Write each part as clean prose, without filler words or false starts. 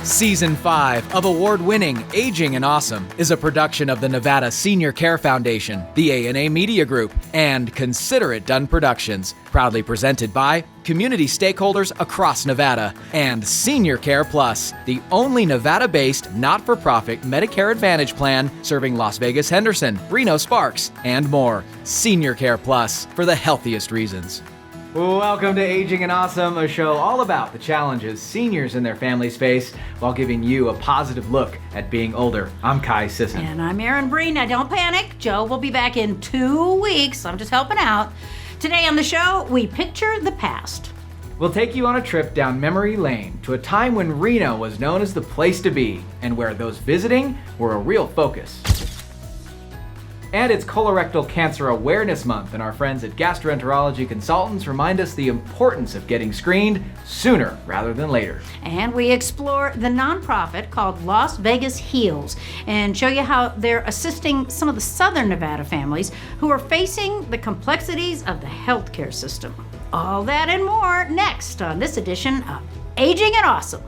Season 5 of award-winning Aging and Awesome is a production of the Nevada Senior Care Foundation, the A&A Media Group, and Consider It Done Productions, proudly presented by community stakeholders across Nevada and Senior Care Plus, the only Nevada-based not-for-profit Medicare Advantage plan serving Las Vegas Henderson, Reno Sparks, and more. Senior Care Plus, for the healthiest reasons. Welcome to Aging and Awesome, a show all about the challenges seniors and their families face while giving you a positive look at being older. I'm Kai Sisson. And I'm Erin Breen. Now don't panic. Joe will be back in 2 weeks. I'm just helping out. Today on the show, we picture the past. We'll take you on a trip down memory lane to a time when Reno was known as the place to be and where those visiting were a real focus. And it's Colorectal Cancer Awareness Month, and our friends at Gastroenterology Consultants remind us the importance of getting screened sooner rather than later. And we explore the nonprofit called Las Vegas Heals and show you how they're assisting some of the Southern Nevada families who are facing the complexities of the healthcare system. All that and more next on this edition of Aging and Awesome.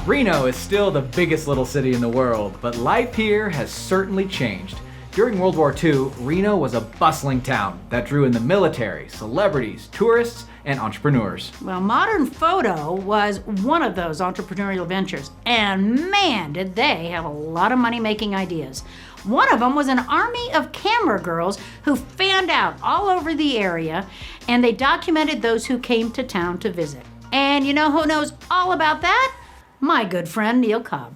Reno is still the biggest little city in the world, but life here has certainly changed. During World War II, Reno was a bustling town that drew in the military, celebrities, tourists, and entrepreneurs. Well, modern photo was one of those entrepreneurial ventures, and man, did they have a lot of money-making ideas. One of them was an army of camera girls who fanned out all over the area, and they documented those who came to town to visit. And you know who knows all about that? My good friend, Neil Cobb.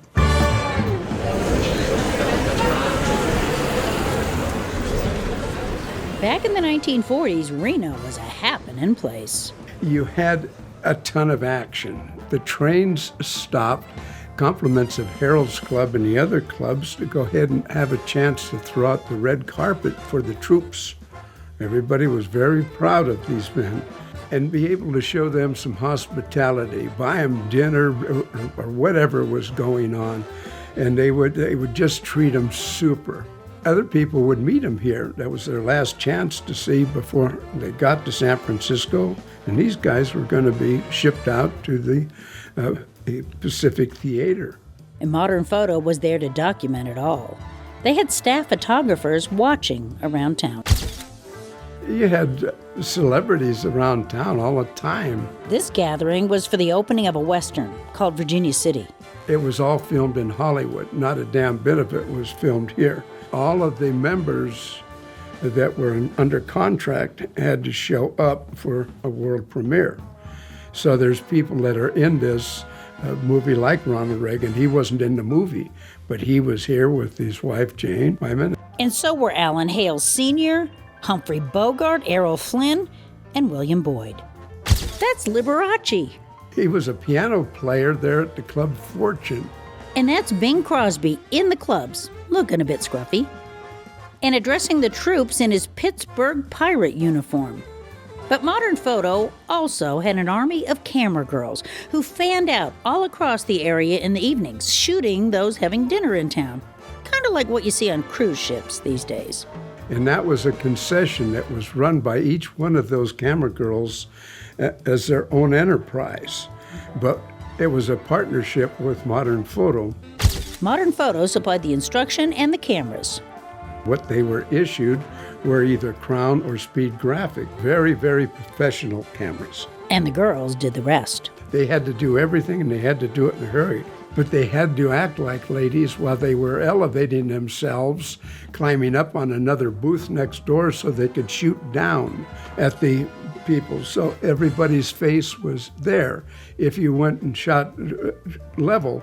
Back in the 1940s, Reno was a happening place. You had a ton of action. The trains stopped, compliments of Harold's Club and the other clubs to go ahead and have a chance to throw out the red carpet for the troops. Everybody was very proud of these men. And be able to show them some hospitality, buy them dinner or whatever was going on, and they would just treat them super. Other people would meet them here. That was their last chance to see before they got to San Francisco, and these guys were going to be shipped out to the Pacific Theater. And Modern Photo was there to document it all. They had staff photographers watching around town. You had celebrities around town all the time. This gathering was for the opening of a Western called Virginia City. It was all filmed in Hollywood. Not a damn bit of it was filmed here. All of the members that were under contract had to show up for a world premiere. So there's people that are in this movie like Ronald Reagan. He wasn't in the movie, but he was here with his wife, Jane Wyman. And so were Alan Hale Sr., Humphrey Bogart, Errol Flynn, and William Boyd. That's Liberace. He was a piano player there at the Club Fortune. And that's Bing Crosby in the clubs, looking a bit scruffy, and addressing the troops in his Pittsburgh Pirate uniform. But Modern Photo also had an army of camera girls who fanned out all across the area in the evenings, shooting those having dinner in town. Kind of like what you see on cruise ships these days. And that was a concession that was run by each one of those camera girls as their own enterprise. But it was a partnership with Modern Photo. Modern Photo supplied the instruction and the cameras. What they were issued were either Crown or Speed Graphic, very, very professional cameras. And the girls did the rest. They had to do everything, and they had to do it in a hurry. But they had to act like ladies while they were elevating themselves, climbing up on another booth next door so they could shoot down at the people. So everybody's face was there. If you went and shot level,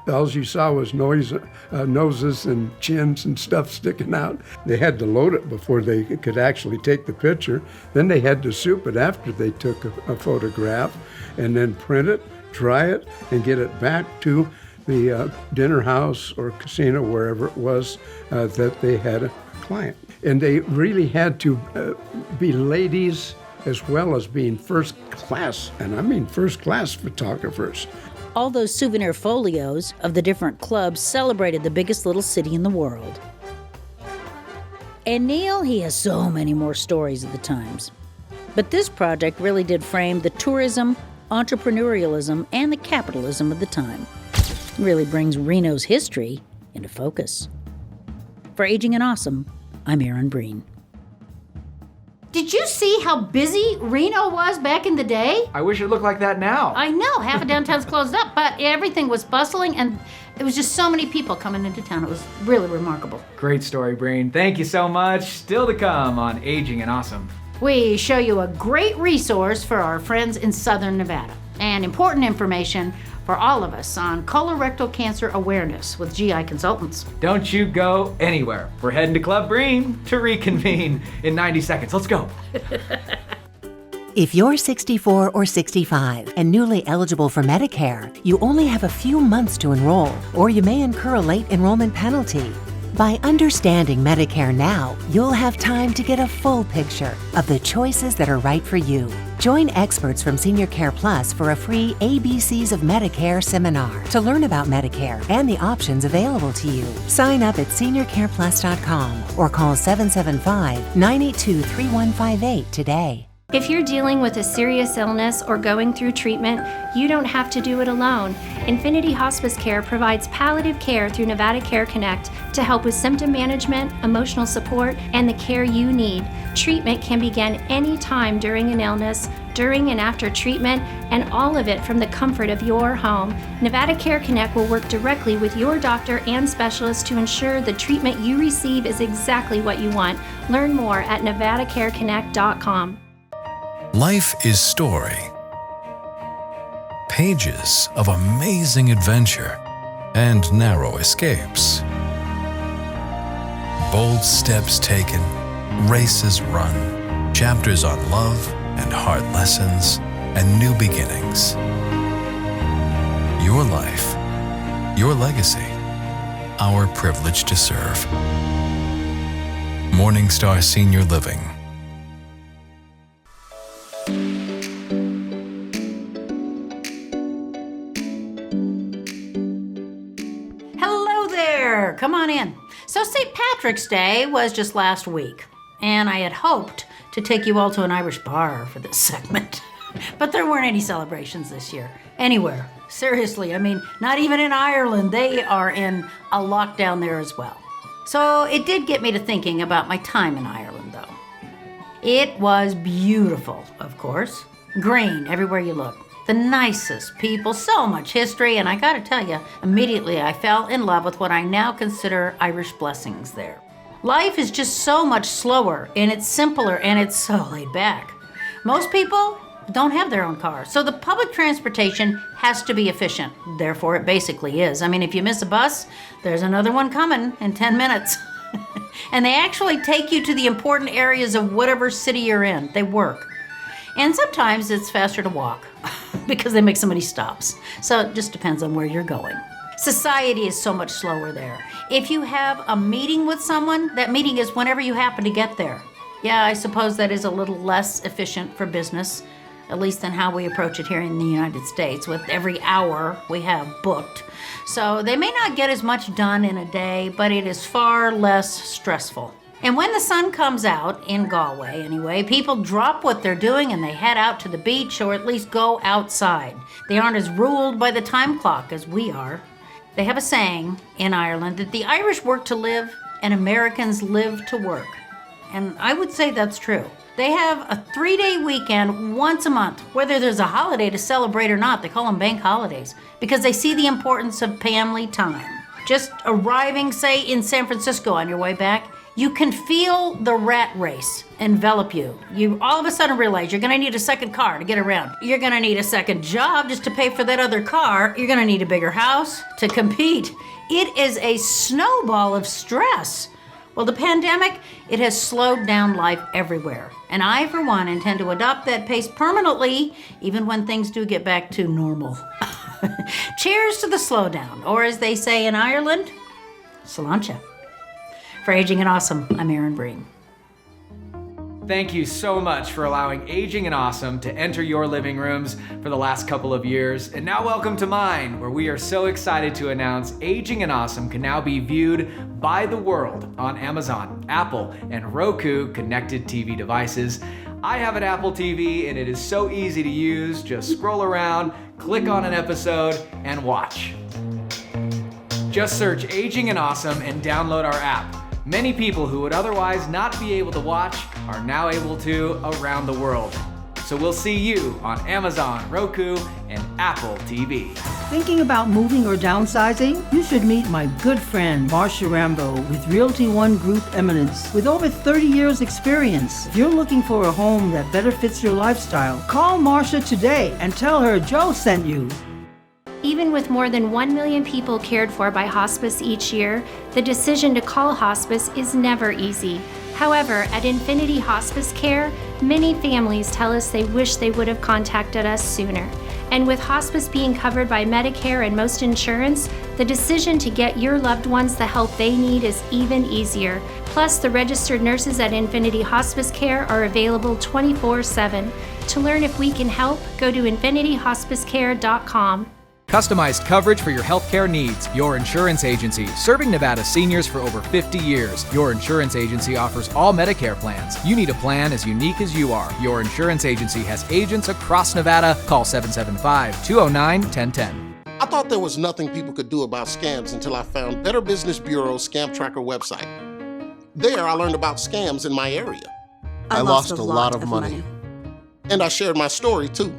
All you saw was noses and chins and stuff sticking out. They had to load it before they could actually take the picture. Then they had to soup it after they took a photograph, and then print it, dry it, and get it back to the dinner house or casino, wherever it was that they had a client. And they really had to be ladies as well as being first class, and I mean first class photographers. All those souvenir folios of the different clubs celebrated the biggest little city in the world. And Neil, he has so many more stories of the times. But this project really did frame the tourism, entrepreneurialism, and the capitalism of the time. It really brings Reno's history into focus. For Aging and Awesome, I'm Erin Breen. Did you see how busy Reno was back in the day? I wish it looked like that now. I know, half of downtown's closed up, but everything was bustling and it was just so many people coming into town. It was really remarkable. Great story, Breen. Thank you so much. Still to come on Aging and Awesome. We show you a great resource for our friends in Southern Nevada and important information for all of us on colorectal cancer awareness with GI consultants. Don't you go anywhere. We're heading to Club Breen to reconvene in 90 seconds. Let's go. If you're 64 or 65 and newly eligible for Medicare, you only have a few months to enroll, or you may incur a late enrollment penalty. By understanding Medicare now, you'll have time to get a full picture of the choices that are right for you. Join experts from Senior Care Plus for a free ABCs of Medicare seminar to learn about Medicare and the options available to you. Sign up at seniorcareplus.com or call 775-982-3158 today. If you're dealing with a serious illness or going through treatment, you don't have to do it alone. Infinity Hospice Care provides palliative care through Nevada Care Connect to help with symptom management, emotional support, and the care you need. Treatment can begin any time during an illness, during and after treatment, and all of it from the comfort of your home. Nevada Care Connect will work directly with your doctor and specialist to ensure the treatment you receive is exactly what you want. Learn more at nevadacareconnect.com. Life is story. Pages of amazing adventure and narrow escapes. Bold steps taken, races run, chapters on love and hard lessons and new beginnings. Your life, your legacy, our privilege to serve. Morningstar Senior Living. Come on in. So St. Patrick's Day was just last week, and I had hoped to take you all to an Irish bar for this segment. But there weren't any celebrations this year, anywhere. Seriously, I mean, not even in Ireland. They are in a lockdown there as well. So it did get me to thinking about my time in Ireland, though. It was beautiful, of course. Green everywhere you look. The nicest people, so much history, and I gotta tell you, immediately I fell in love with what I now consider Irish blessings there. Life is just so much slower, and it's simpler, and it's so laid back. Most people don't have their own car, so the public transportation has to be efficient. Therefore, it basically is. I mean, if you miss a bus, there's another one coming in 10 minutes. And they actually take you to the important areas of whatever city you're in. They work. And sometimes it's faster to walk because they make so many stops. So it just depends on where you're going. Society is so much slower there. If you have a meeting with someone, that meeting is whenever you happen to get there. Yeah, I suppose that is a little less efficient for business, at least than how we approach it here in the United States, with every hour we have booked. So they may not get as much done in a day, but it is far less stressful. And when the sun comes out, in Galway anyway, people drop what they're doing and they head out to the beach or at least go outside. They aren't as ruled by the time clock as we are. They have a saying in Ireland that the Irish work to live and Americans live to work. And I would say that's true. They have a 3-day weekend once a month, whether there's a holiday to celebrate or not. They call them bank holidays because they see the importance of family time. Just arriving, say, in San Francisco on your way back, You can feel the rat race envelop you. You all of a sudden realize you're gonna need a second car to get around. You're gonna need a second job just to pay for that other car. You're gonna need a bigger house to compete. It is a snowball of stress. Well, the pandemic, it has slowed down life everywhere. And I, for one, intend to adopt that pace permanently, even when things do get back to normal. Cheers to the slowdown, or as they say in Ireland, Sláinte. For Aging and Awesome, I'm Erin Breen. Thank you so much for allowing Aging and Awesome to enter your living rooms for the last couple of years. And now welcome to mine, where we are so excited to announce Aging and Awesome can now be viewed by the world on Amazon, Apple, and Roku connected TV devices. I have an Apple TV and it is so easy to use. Just scroll around, click on an episode, and watch. Just search Aging and Awesome and download our app. Many people who would otherwise not be able to watch are now able to around the world. So we'll see you on Amazon, Roku, and Apple TV. Thinking about moving or downsizing? You should meet my good friend, Marsha Rambo with Realty One Group Eminence. With over 30 years experience, if you're looking for a home that better fits your lifestyle, call Marsha today and tell her Joe sent you. Even with more than 1 million people cared for by hospice each year, the decision to call hospice is never easy. However, at Infinity Hospice Care, many families tell us they wish they would have contacted us sooner. And with hospice being covered by Medicare and most insurance, the decision to get your loved ones the help they need is even easier. Plus, the registered nurses at Infinity Hospice Care are available 24/7. To learn if we can help, go to infinityhospicecare.com. Customized coverage for your healthcare needs. Your Insurance Agency, serving Nevada seniors for over 50 years. Your Insurance Agency offers all Medicare plans. You need a plan as unique as you are. Your Insurance Agency has agents across Nevada. Call 775-209-1010. I thought there was nothing people could do about scams until I found Better Business Bureau's Scam Tracker website. There, I learned about scams in my area. I lost a lot of money. And I shared my story too.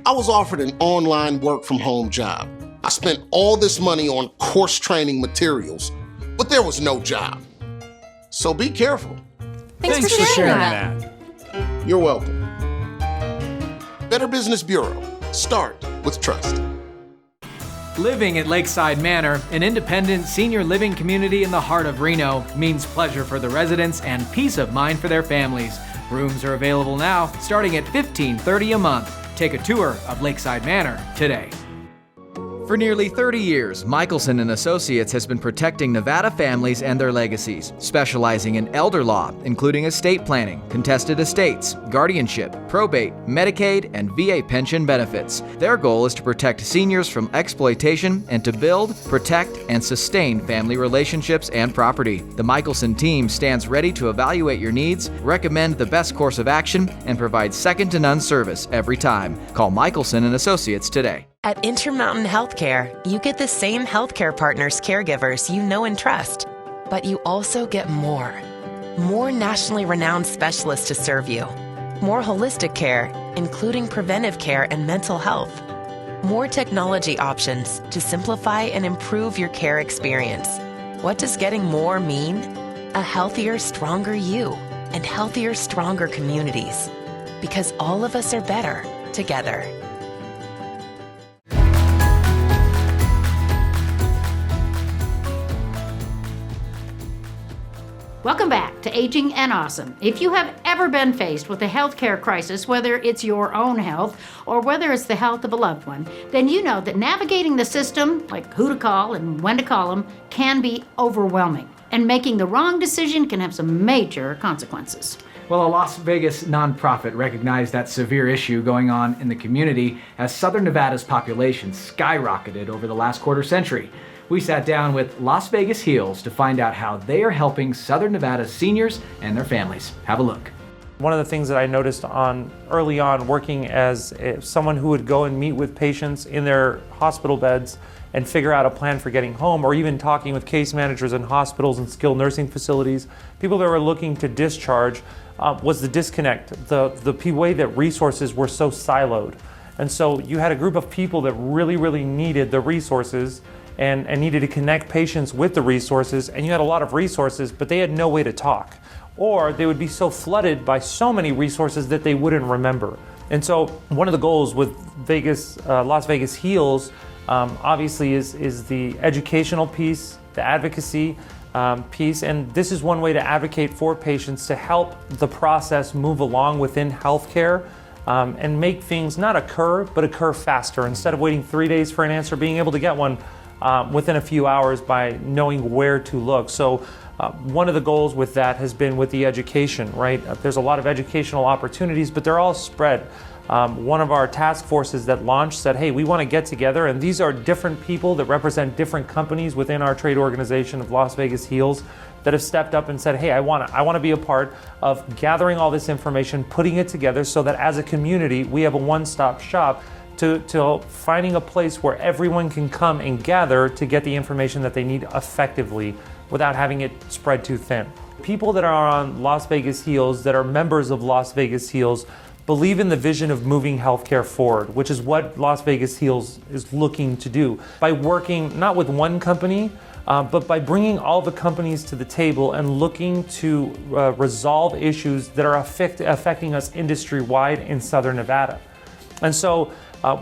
I was offered an online work-from-home job. I spent all this money on course training materials, but there was no job. So be careful. Thanks for sharing that. You're welcome. Better Business Bureau. Start with trust. Living at Lakeside Manor, an independent senior living community in the heart of Reno, means pleasure for the residents and peace of mind for their families. Rooms are available now, starting at $15.30 a month. Take a tour of Lakeside Manor today. For nearly 30 years, Michelson & Associates has been protecting Nevada families and their legacies, specializing in elder law, including estate planning, contested estates, guardianship, probate, Medicaid, and VA pension benefits. Their goal is to protect seniors from exploitation and to build, protect, and sustain family relationships and property. The Michelson team stands ready to evaluate your needs, recommend the best course of action, and provide second-to-none service every time. Call Michelson & Associates today. At Intermountain Healthcare, you get the same healthcare partners, caregivers you know and trust, but you also get more. More nationally renowned specialists to serve you. More holistic care, including preventive care and mental health. More technology options to simplify and improve your care experience. What does getting more mean? A healthier, stronger you and healthier, stronger communities. Because all of us are better together. Welcome back to Aging and Awesome. If you have ever been faced with a healthcare crisis, whether it's your own health or whether it's the health of a loved one, then you know that navigating the system, like who to call and when to call them, can be overwhelming. And making the wrong decision can have some major consequences. Well, a Las Vegas nonprofit recognized that severe issue going on in the community as Southern Nevada's population skyrocketed over the last quarter century. We sat down with Las Vegas Heals to find out how they are helping Southern Nevada's seniors and their families. Have a look. One of the things that I noticed early on working as someone who would go and meet with patients in their hospital beds and figure out a plan for getting home, or even talking with case managers in hospitals and skilled nursing facilities, people that were looking to discharge, was the disconnect, the way that resources were so siloed. And so you had a group of people that really, really needed the resources, and needed to connect patients with the resources, and you had a lot of resources, but they had no way to talk. Or they would be so flooded by so many resources that they wouldn't remember. And so one of the goals with Las Vegas Heals, obviously is the educational piece, the advocacy piece, and this is one way to advocate for patients to help the process move along within healthcare and make things not occur, but occur faster. Instead of waiting 3 days for an answer, being able to get one within a few hours by knowing where to look. So one of the goals with that has been with the education, right? There's a lot of educational opportunities, but they're all spread. One of our task forces that launched said, hey, we want to get together, and these are different people that represent different companies within our trade organization of Las Vegas Heals that have stepped up and said, hey, I want to be a part of gathering all this information, putting it together so that as a community, we have a one-stop shop to finding a place where everyone can come and gather to get the information that they need effectively without having it spread too thin. People that are on Las Vegas Heals, that are members of Las Vegas Heals, believe in the vision of moving healthcare forward, which is what Las Vegas Heals is looking to do by working not with one company, but by bringing all the companies to the table and looking to resolve issues that are affecting us industry-wide in Southern Nevada. And so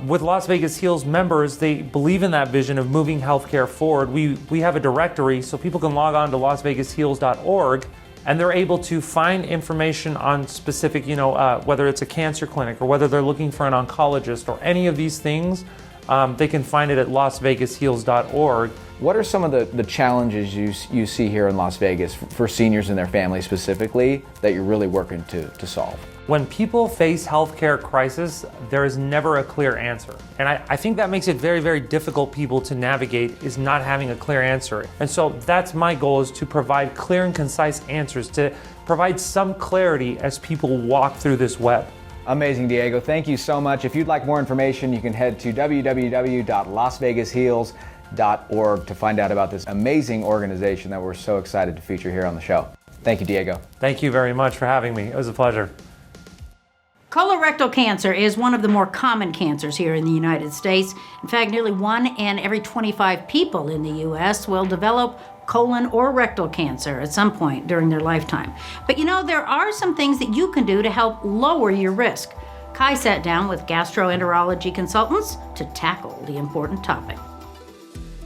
with Las Vegas Heals members, they believe in that vision of moving healthcare forward. We have a directory so people can log on to lasvegasheals.org and they're able to find information on specific, whether it's a cancer clinic or whether they're looking for an oncologist or any of these things, they can find it at lasvegasheals.org. What are some of the challenges you see here in Las Vegas for seniors and their families specifically that you're really working to solve? When people face healthcare crisis, there is never a clear answer. And I think that makes it very, very difficult people to navigate, is not having a clear answer. And so that's my goal, is to provide clear and concise answers, to provide some clarity as people walk through this web. Amazing, Diego. Thank you so much. If you'd like more information, you can head to www.lasvegasheals.org to find out about this amazing organization that we're so excited to feature here on the show. Thank you, Diego. Thank you very much for having me. It was a pleasure. Colorectal cancer is one of the more common cancers here in the United States. In fact, nearly 1 in every 25 people in the U.S. will develop colon or rectal cancer at some point during their lifetime. But there are some things that you can do to help lower your risk. Kai sat down with gastroenterology consultants to tackle the important topic.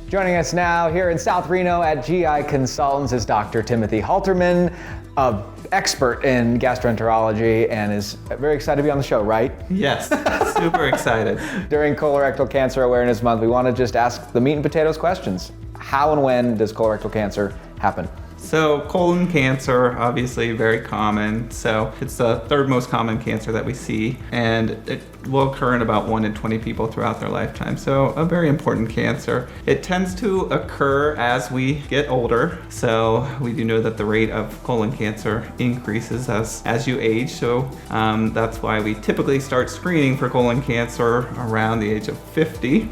Joining us now here in South Reno at GI Consultants is Dr. Timothy Halterman, an expert in gastroenterology, and is very excited to be on the show, right? Yes, super excited. During Colorectal Cancer Awareness Month, we want to just ask the meat and potatoes questions. How and when does colorectal cancer happen? So colon cancer, obviously very common. So it's the third most common cancer that we see, and it will occur in about 1 in 20 people throughout their lifetime. So a very important cancer. It tends to occur as we get older. So we do know that the rate of colon cancer increases as you age. So that's why we typically start screening for colon cancer around the age of 50,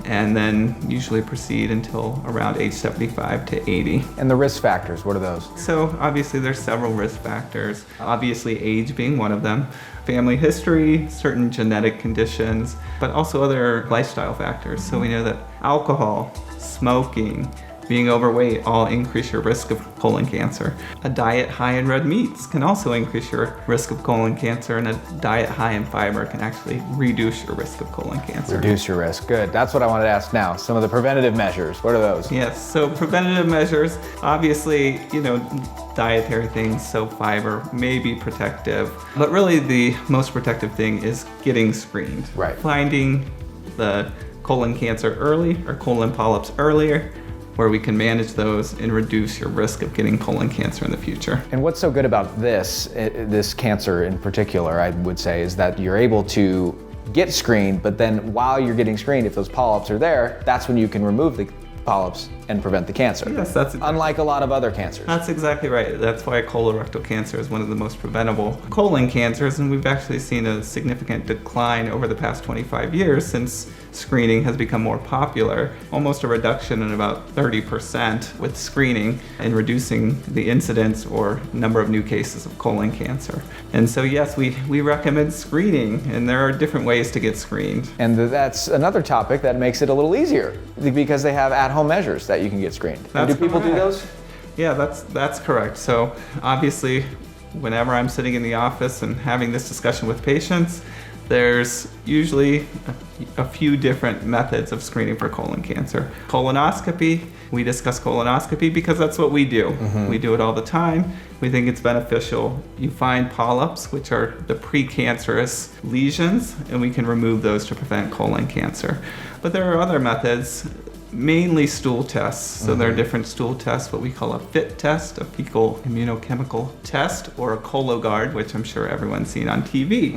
and then usually proceed until around age 75 to 80. And the risk factors, what are those? So obviously there's several risk factors, obviously age being one of them, family history, certain genetic conditions, but also other lifestyle factors. So we know that alcohol, smoking, being overweight all increase your risk of colon cancer. A diet high in red meats can also increase your risk of colon cancer, and a diet high in fiber can actually reduce your risk of colon cancer. Reduce your risk, good. That's what I wanted to ask now. Some of the preventative measures, what are those? Yes, so preventative measures, obviously, dietary things, so fiber may be protective, but really the most protective thing is getting screened. Right. Finding the colon cancer early or colon polyps earlier, where we can manage those and reduce your risk of getting colon cancer in the future. And what's so good about this cancer in particular, I would say, is that you're able to get screened, but then while you're getting screened, if those polyps are there, that's when you can remove the polyps and prevent the cancer. Yes, that's exactly. Unlike a lot of other cancers. That's exactly right. That's why colorectal cancer is one of the most preventable colon cancers, and we've actually seen a significant decline over the past 25 years since screening has become more popular, almost a reduction in about 30% with screening and reducing the incidence or number of new cases of colon cancer. And so yes, we recommend screening, and there are different ways to get screened. And that's another topic that makes it a little easier because they have at-home at-home measures that you can get screened. That's do people do those? Yeah, that's correct. So obviously, whenever I'm sitting in the office and having this discussion with patients, there's usually a few different methods of screening for colon cancer. Colonoscopy, we discuss colonoscopy because that's what we do. We do it all the time. We think it's beneficial. You find polyps, which are the precancerous lesions, and we can remove those to prevent colon cancer. But there are other methods, mainly stool tests. So there are different stool tests, what we call a FIT test, a fecal immunochemical test, or a Cologuard, which I'm sure everyone's seen on TV.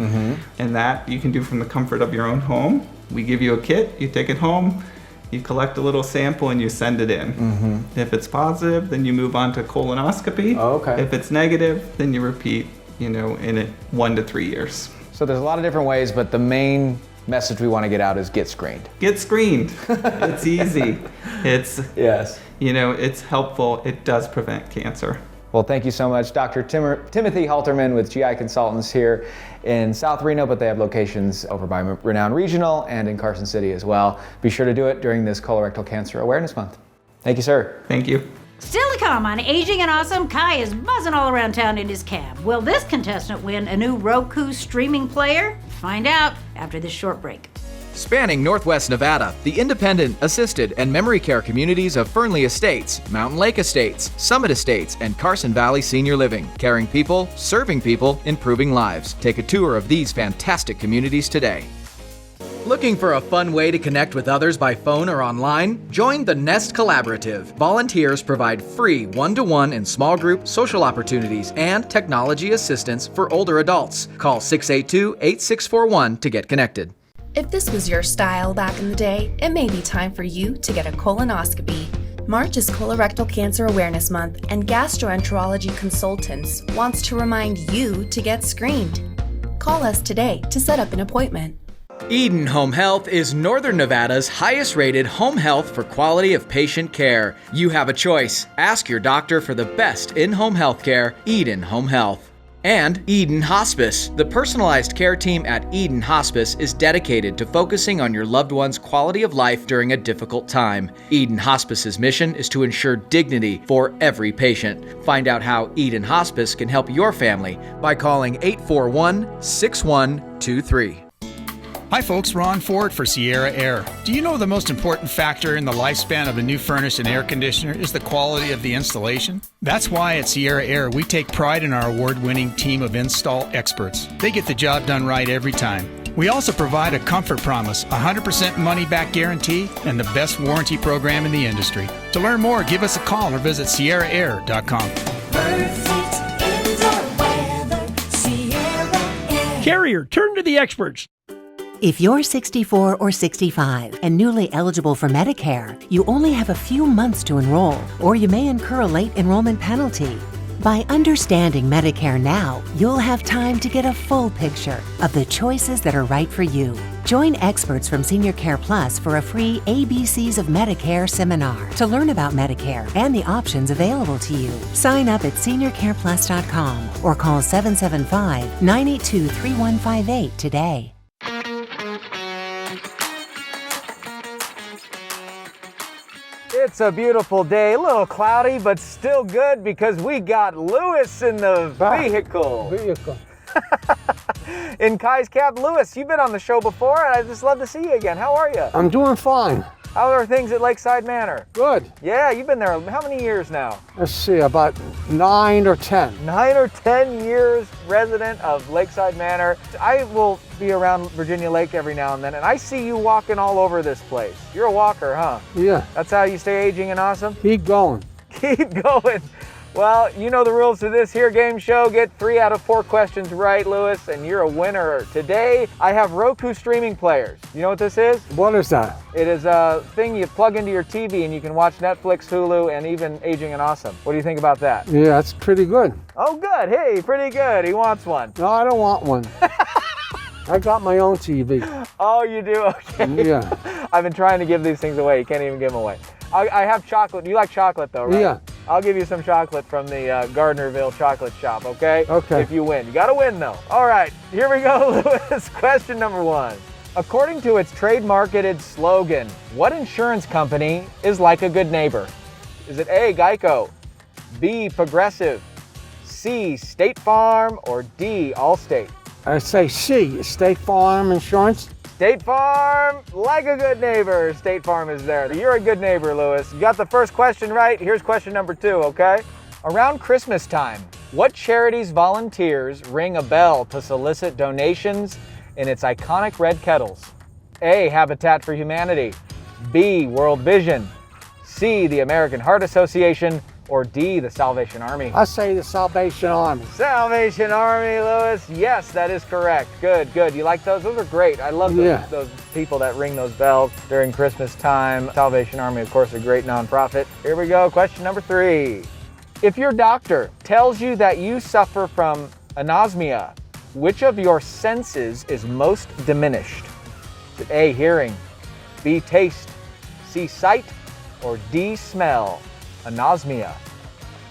And that you can do from the comfort of your own home. We give you a kit, you take it home, you collect a little sample and you send it in. If it's positive, then you move on to colonoscopy. If it's negative, then you repeat, in 1 to 3 years. So there's a lot of different ways, but the main message we want to get out is get screened. Get screened. It's easy. It's it's helpful. It does prevent cancer. Well, thank you so much, Dr. Timothy Halterman with GI Consultants here in South Reno, but they have locations over by Renown Regional and in Carson City as well. Be sure to do it during this Colorectal Cancer Awareness Month. Thank you, sir. Thank you. Still to come on Aging and Awesome, Kai is buzzing all around town in his cab. Will this contestant win a new Roku streaming player? Find out after this short break. Spanning Northwest Nevada, the independent, assisted, and memory care communities of Fernley Estates, Mountain Lake Estates, Summit Estates, and Carson Valley Senior Living. Caring people, serving people, improving lives. Take a tour of these fantastic communities today. Looking for a fun way to connect with others by phone or online? Join the Nest Collaborative. Volunteers provide free one-to-one and small group social opportunities and technology assistance for older adults. Call 682-8641 to get connected. If this was your style back in the day, it may be time for you to get a colonoscopy. March is Colorectal Cancer Awareness Month, and Gastroenterology Consultants wants to remind you to get screened. Call us today to set up an appointment. Eden Home Health is Northern Nevada's highest rated home health for quality of patient care. You have a choice. Ask your doctor for the best in-home health care, Eden Home Health. And Eden Hospice. The personalized care team at Eden Hospice is dedicated to focusing on your loved one's quality of life during a difficult time. Eden Hospice's mission is to ensure dignity for every patient. Find out how Eden Hospice can help your family by calling 841-6123. Hi folks, Ron Ford for Sierra Air. Do you know the most important factor in the lifespan of a new furnace and air conditioner is the quality of the installation? That's why at Sierra Air we take pride in our award-winning team of install experts. They get the job done right every time. We also provide a comfort promise, 100% money-back guarantee, and the best warranty program in the industry. To learn more, give us a call or visit sierraair.com. Perfect indoor weather, Sierra Air. Carrier, turn to the experts. If you're 64 or 65 and newly eligible for Medicare, you only have a few months to enroll, or you may incur a late enrollment penalty. By understanding Medicare now, you'll have time to get a full picture of the choices that are right for you. Join experts from Senior Care Plus for a free ABCs of Medicare seminar to learn about Medicare and the options available to you. Sign up at seniorcareplus.com or call 775-982-3158 today. It's a beautiful day, a little cloudy, but still good because we got Lewis in the vehicle. In Kai's cab. Lewis, you've been on the show before, and I'd just love to see you again. How are you? I'm doing fine. How are things at Lakeside Manor? Good. Yeah, you've been there how many years now? Let's see, about 9 or 10. 9 or 10 years resident of Lakeside Manor. I will be around Virginia Lake every now and then, and I see you walking all over this place. You're a walker, huh? Yeah. That's how you stay aging and awesome? Keep going. Keep going. Well, you know the rules to this here game show. Get 3 out of 4 questions right, Lewis, and you're a winner. Today, I have Roku streaming players. You know what this is? What is that? It is a thing you plug into your TV and you can watch Netflix, Hulu, and even Aging and Awesome. What do you think about that? Yeah, that's pretty good. Oh, good. Hey, pretty good. He wants one. No, I don't want one. I got my own TV. Oh, you do? Okay. Yeah. I've been trying to give these things away. You can't even give them away. I have chocolate. You like chocolate though, right? Yeah. I'll give you some chocolate from the Gardnerville chocolate shop, okay? Okay. If you win. You gotta win though. All right, here we go, Lewis. Question number 1. According to its trade-marketed slogan, what insurance company is like a good neighbor? Is it A, Geico, B, Progressive, C, State Farm, or D, Allstate? I say C, State Farm Insurance. State Farm, like a good neighbor. State Farm is there. You're a good neighbor, Lewis. You got the first question right. Here's question number 2, okay? Around Christmas time, what charity's volunteers ring a bell to solicit donations in its iconic red kettles? A, Habitat for Humanity, B, World Vision, C, the American Heart Association, or D, the Salvation Army? I say the Salvation Army. Salvation Army, Lewis. Yes, that is correct. Good, good. You like those? Those are great. I love those people that ring those bells during Christmas time. Salvation Army, of course, a great nonprofit. Here we go. Question number 3. If your doctor tells you that you suffer from anosmia, which of your senses is most diminished? Is it A, hearing, B, taste, C, sight, or D, smell? Anosmia.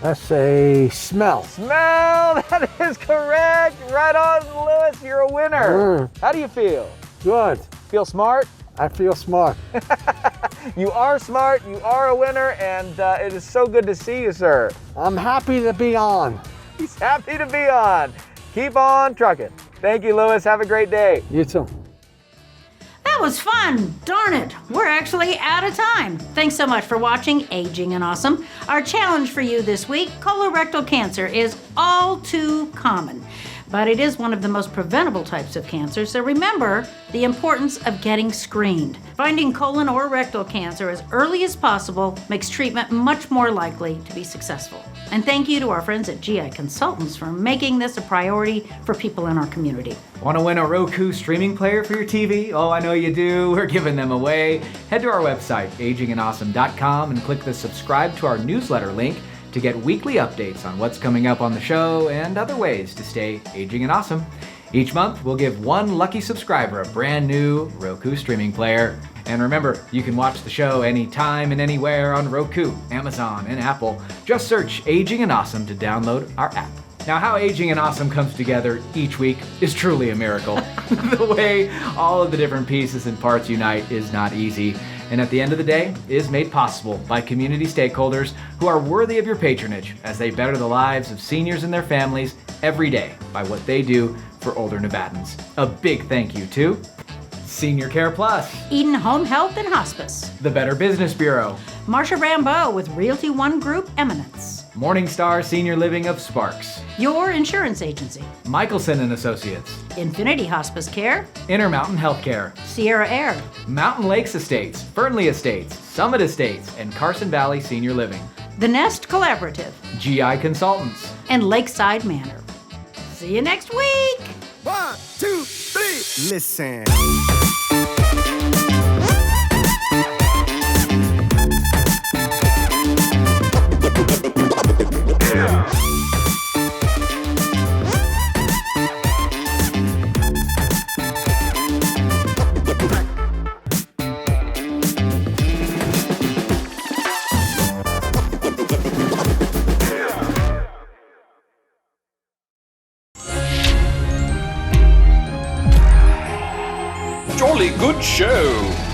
I say smell. Smell, that is correct. Right on, Lewis, you're a winner. How do you feel? Good. Feel smart? I feel smart. You are smart, you are a winner, and it is so good to see you, sir. I'm happy to be on. He's happy to be on. Keep on trucking. Thank you, Lewis. Have a great day. You too. That was fun. Darn it. We're actually out of time. Thanks so much for watching Aging and Awesome. Our challenge for you this week, colorectal cancer is all too common, but it is one of the most preventable types of cancer, so remember the importance of getting screened. Finding colon or rectal cancer as early as possible makes treatment much more likely to be successful. And thank you to our friends at GI Consultants for making this a priority for people in our community. Want to win a Roku streaming player for your TV? Oh, I know you do. We're giving them away. Head to our website, agingandawesome.com, and click the subscribe to our newsletter link to get weekly updates on what's coming up on the show and other ways to stay aging and awesome. Each month, we'll give one lucky subscriber a brand new Roku streaming player. And remember, you can watch the show anytime and anywhere on Roku, Amazon, and Apple. Just search Aging and Awesome to download our app. Now, how Aging and Awesome comes together each week is truly a miracle. The way all of the different pieces and parts unite is not easy, and at the end of the day, is made possible by community stakeholders who are worthy of your patronage as they better the lives of seniors and their families every day by what they do for older Nevadans. A big thank you to Senior Care Plus, Eden Home Health and Hospice, the Better Business Bureau, Marsha Rambeau with Realty One Group Eminence, Morningstar Senior Living of Sparks, Your Insurance Agency, Michelson and Associates, Infinity Hospice Care, Intermountain Healthcare, Sierra Air, Mountain Lakes Estates, Fernley Estates, Summit Estates, and Carson Valley Senior Living, The Nest Collaborative, GI Consultants, and Lakeside Manor. See you next week! 1, 2, 3, listen. Jolly good show.